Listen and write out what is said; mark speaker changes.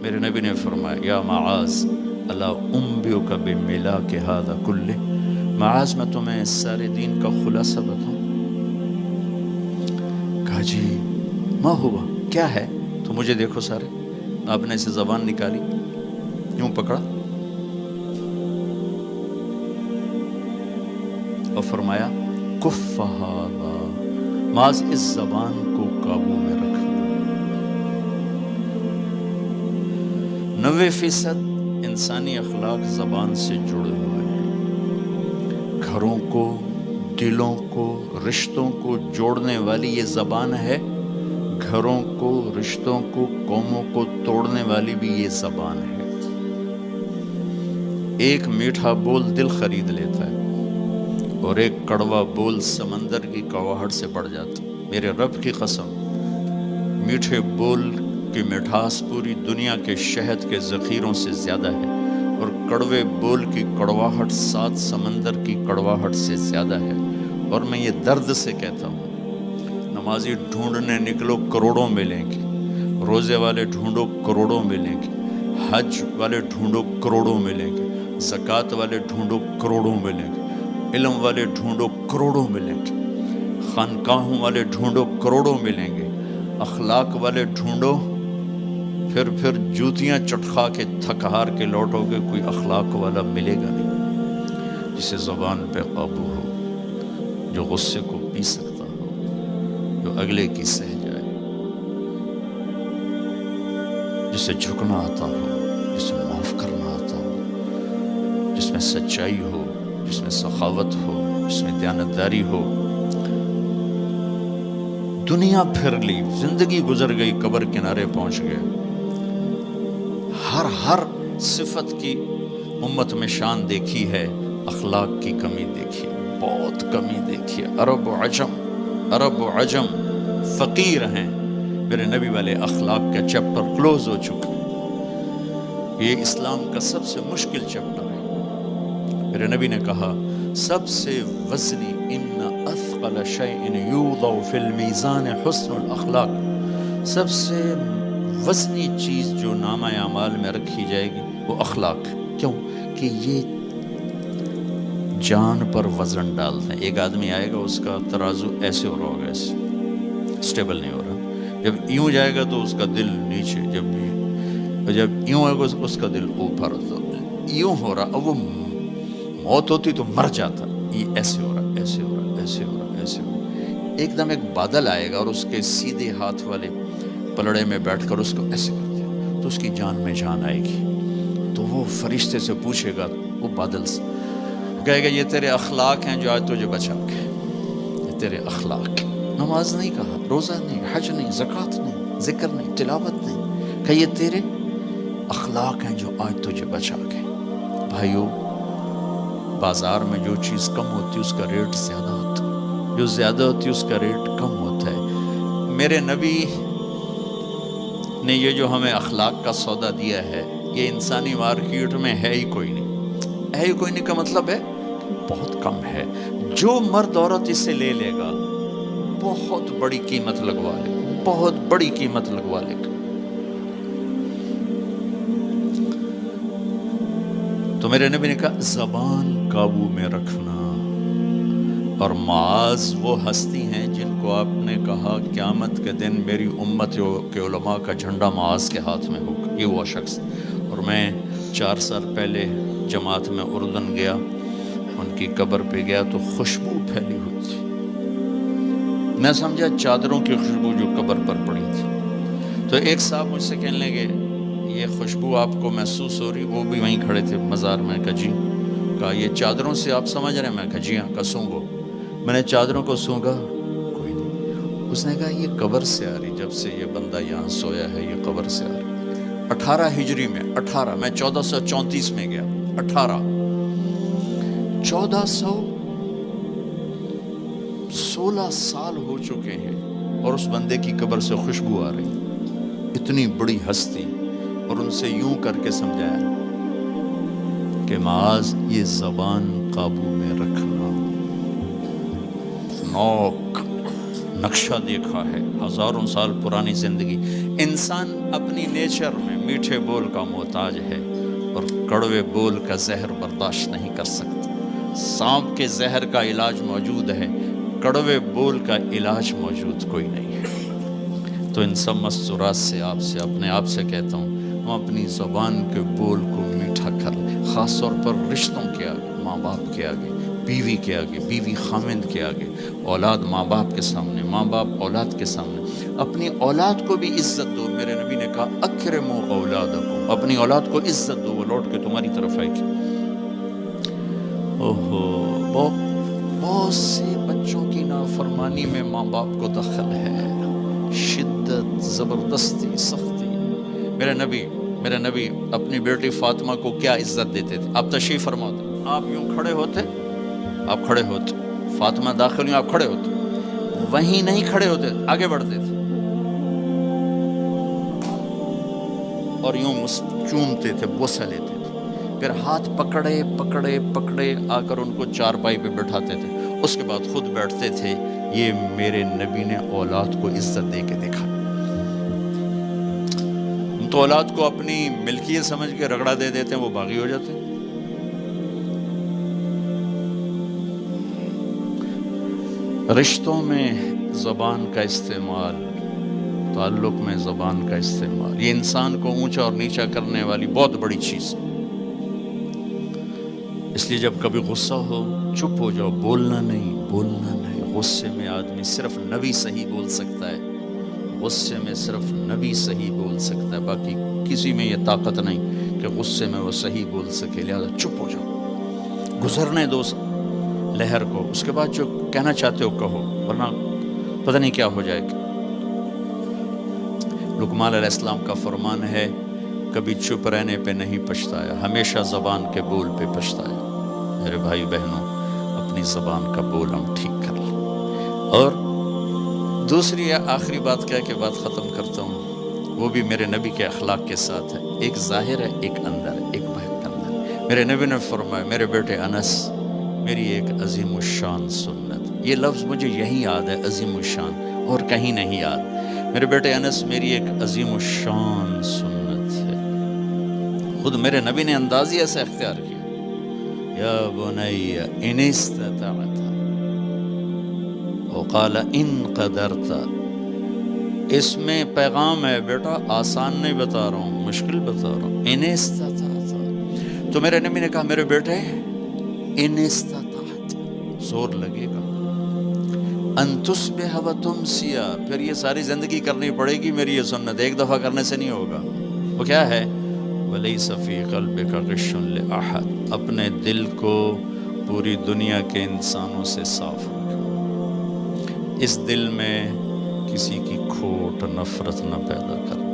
Speaker 1: میرے نبی نے فرمایا یا معاذ الا انبئک بملاک ھذا کلہ، معاذ میں تمہیں اس سارے دین کا خلاصہ بتاؤں؟ کہا جی ما ہوا، کیا ہے؟ تو مجھے دیکھو سارے، آپ نے اسے زبان نکالی، یوں پکڑا اور فرمایا کف ھذا، معاذ اس زبان کو قابو میں رکھنا۔ 90% انسانی اخلاق زبان سے جڑے ہوئے ہیں۔ گھروں کو، دلوں کو، رشتوں کو جوڑنے والی یہ زبان ہے، گھروں کو، رشتوں کو، قوموں کو توڑنے والی بھی یہ زبان ہے۔ ایک میٹھا بول دل خرید لیتا ہے اور ایک کڑوا بول سمندر کی کڑواہٹ سے بڑھ جاتا۔ میرے رب کی قسم، میٹھے بول کی مٹھاس پوری دنیا کے شہد کے ذخیروں سے زیادہ ہے، اور کڑوے بول کی کڑواہٹ 7 سمندر کی کڑواہٹ سے زیادہ ہے۔ اور میں یہ درد سے کہتا ہوں، نمازی ڈھونڈنے نکلو کروڑوں ملیں گے، روزے والے ڈھونڈو کروڑوں ملیں گے، حج والے ڈھونڈو کروڑوں ملیں گے، زکوٰۃ والے ڈھونڈو کروڑوں ملیں گے، علم والے ڈھونڈو کروڑوں ملیں گے، خانقاہوں والے ڈھونڈو کروڑوں ملیں گے، اخلاق والے ڈھونڈو، پھر جوتیاں چٹخا کے تھک ہار کے لوٹو گے، کوئی اخلاق والا ملے گا نہیں، جسے زبان پہ قابو ہو، جو غصے کو پی سکتا ہو، جو اگلے کی سہ جائے، جسے جھکنا آتا ہو، جسے معاف کرنا آتا ہو، جس میں سچائی ہو، جس میں سخاوت ہو، جس میں دیانتداری ہو۔ دنیا پھر لی، زندگی گزر گئی، قبر کنارے پہنچ گئے، ہر صفت کی امت میں شان دیکھی ہے، اخلاق کی کمی دیکھی ہے، بہت کمی دیکھی ہے۔ عرب و عجم فقیر ہیں، میرے نبی والے اخلاق کا چیپٹر کلوز ہو چکا ہے۔ یہ اسلام کا سب سے مشکل چیپٹر ہے۔ میرے نبی نے کہا سب سے وزنی ان اثقل شیء یوضع فی المیزان حسن الاخلاق، سب سے وزنی چیز جو نامہ اعمال میں رکھی جائے گی وہ اخلاق ہے۔ کیوں؟ کہ یہ جان پر وزن ڈالتے ہیں۔ ایک آدمی آئے گا، اس کا ترازو ایسے ہو رہا ہوگا، ایسے اسٹیبل نہیں ہو رہا، جب یوں جائے گا تو اس کا دل نیچے، جب یوں آئے گا اس کا دل اوپر، تو یوں ہو رہا، اب وہ موت ہوتی تو مر جاتا، یہ ایسے ہو رہا، ایسے ہو رہا، ایسے ہو رہا، ایسے ہو رہا۔ ایک دم ایک بادل آئے گا اور اس کے سیدھے ہاتھ والے پلڑے میں بیٹھ کر اس کو ایسے کر دیا تو اس کی جان میں جان آئے گی۔ تو وہ فرشتے سے پوچھے گا، وہ بادل سے کہے گا یہ تیرے اخلاق ہیں جو آج تجھے بچا کے، یہ تیرے اخلاق۔ نماز نہیں کہا، روزہ نہیں، حج نہیں، زکوٰۃ نہیں، ذکر نہیں، تلاوت نہیں، کہ یہ تیرے اخلاق ہیں جو آج تجھے بچا کے۔ بھائیو، بازار میں جو چیز کم ہوتی ہے اس کا ریٹ زیادہ ہوتا ہے، جو زیادہ ہوتی ہے اس کا ریٹ کم ہوتا ہے۔ میرے نبی نے یہ جو ہمیں اخلاق کا سودا دیا ہے، یہ انسانی مارکیٹ میں ہے ہی کوئی نہیں۔ ہے ہی کوئی نہیں کا مطلب ہے بہت کم ہے۔ جو مرد عورت اسے لے لے گا بہت بڑی قیمت لگوا لے گا، بہت بڑی قیمت لگوا لے گا۔ تو میرے نبی نے کہا زبان قابو میں رکھنا۔ اور معاذ وہ ہستی ہیں جن کو آپ نے کہا قیامت کے دن میری امت کے علماء کا جھنڈا معاذ کے ہاتھ میں ہوگا، یہ وہ شخص۔ اور میں 4 سال پہلے جماعت میں اردن گیا، ان کی قبر پہ گیا تو خوشبو پھیلی ہوئی تھی، میں سمجھا چادروں کی خوشبو جو قبر پر پڑی تھی۔ تو ایک صاحب مجھ سے کہنے لگے یہ خوشبو آپ کو محسوس ہو رہی؟ وہ بھی وہیں کھڑے تھے مزار میں۔ کہا جی۔ کہا یہ چادروں سے آپ سمجھ رہے ہیں؟ میں کہا جی ہاں۔ کہا سونگو۔ میں نے چادروں کو سونگا، کوئی نہیں۔ اس نے کہا یہ قبر سے آ رہی، جب سے یہ بندہ یہاں سویا ہے یہ قبر سے آ رہی۔ 18 ہجری میں، 18 میں 1434 میں گیا، 1416 سال ہو چکے ہیں اور اس بندے کی قبر سے خوشبو آ رہی، اتنی بڑی ہستی۔ اور ان سے یوں کر کے سمجھایا کہ معاذ یہ زبان قابو میں رکھنا۔ نوک نقشہ دیکھا ہے، 1000 سال پرانی زندگی، انسان اپنی نیچر میں میٹھے بول کا محتاج ہے اور کڑوے بول کا زہر برداشت نہیں کر سکتا۔ سانپ کے زہر کا علاج موجود ہے، کڑوے بول کا علاج موجود کوئی نہیں ہے۔ تو ان سب مستورات سے اپنے آپ سے کہتا ہوں، ہم اپنی زبان کے بول کو میٹھا کر لیں، خاص طور پر رشتوں کے آگے، ماں باپ کے آگے، بیوی کے آگے، بیوی خامند کے آگے، اولاد ماں باپ کے سامنے، ماں باپ اولاد کے سامنے۔ اپنی اولاد کو بھی عزت دو۔ میرے نبی نے کہا اکرموا اولادکم، اپنی اولاد کو عزت دو، وہ لوٹ کے تمہاری طرف آئے گی۔ بہت سے بچوں کی نافرمانی میں ماں باپ کو دخل ہے، شدت، زبردستی، سختی۔ میرے نبی اپنی بیٹی فاطمہ کو کیا عزت دیتے تھے؟ آپ تشریف فرما ہوتے، آپ یوں کھڑے ہوتے، فاطمہ داخل ہوئی، آپ کھڑے ہوتے، وہیں نہیں کھڑے ہوتے، آگے بڑھتے تھے اور یوں چومتے تھے، بوسہ لیتے تھے، پھر ہاتھ پکڑے آ کر ان کو چارپائی پہ بٹھاتے تھے، اس کے بعد خود بیٹھتے تھے۔ یہ میرے نبی نے اولاد کو عزت دے کے دیکھا۔ ہم تو اولاد کو اپنی ملکیت سمجھ کے رگڑا دے دیتے ہیں، وہ باغی ہو جاتے ہیں۔ رشتوں میں زبان کا استعمال، تعلق میں زبان کا استعمال، یہ انسان کو اونچا اور نیچا کرنے والی بہت بڑی چیز ہے۔ اس لیے جب کبھی غصہ ہو چپ ہو جاؤ، بولنا نہیں۔ غصے میں آدمی صرف نبی صحیح بول سکتا ہے، غصے میں صرف نبی صحیح بول سکتا ہے، باقی کسی میں یہ طاقت نہیں کہ غصے میں وہ صحیح بول سکے۔ لہذا چپ ہو جاؤ، گزرنے دو لہر کو، اس کے بعد جو کہنا چاہتے ہو کہو، ورنہ پتہ نہیں کیا ہو جائے گا۔ لقمان علیہ السلام کا فرمان ہے، کبھی چپ رہنے پہ نہیں پچھتایا، ہمیشہ زبان کے بول پہ پچھتایا۔ میرے بھائی بہنوں، اپنی زبان کا بول ہم ٹھیک کر لیں۔ اور دوسری آخری بات کہہ کے بات ختم کرتا ہوں، وہ بھی میرے نبی کے اخلاق کے ساتھ ہے، ایک ظاہر ہے، ایک اندر ہے، ایک باہر کا اندر ہے۔ میرے نبی نے فرمایا، میرے بیٹے انس، میری ایک عظیم الشان سنت، یہ لفظ مجھے یہی یاد ہے، عظیم الشان، اور کہیں نہیں یاد۔ میرے بیٹے انس، میری ایک عظیم الشان سنت ہے۔ خود میرے نبی نے انداز ہی ایسا اختیار کیا، یا بنی ان استطعت وقال ان قدرت۔ اس میں پیغام ہے، بیٹا آسان نہیں بتا رہا ہوں، مشکل بتا رہا ہوں۔ ان استطعت، تو میرے نبی نے کہا میرے بیٹے ان استطعت، زور لگے گا، ان تصبح و تمسی، پھر یہ ساری زندگی کرنی پڑے گی میری یہ سنت، ایک دفعہ کرنے سے نہیں ہوگا۔ وہ کیا ہے؟ وَلَيْسَ فِي قَلْبِكَ غِشٌّ لِأَحَدٍ، اپنے دل کو پوری دنیا کے انسانوں سے صاف رکھو، اس دل میں کسی کی کھوٹ، نفرت نہ پیدا کرنا۔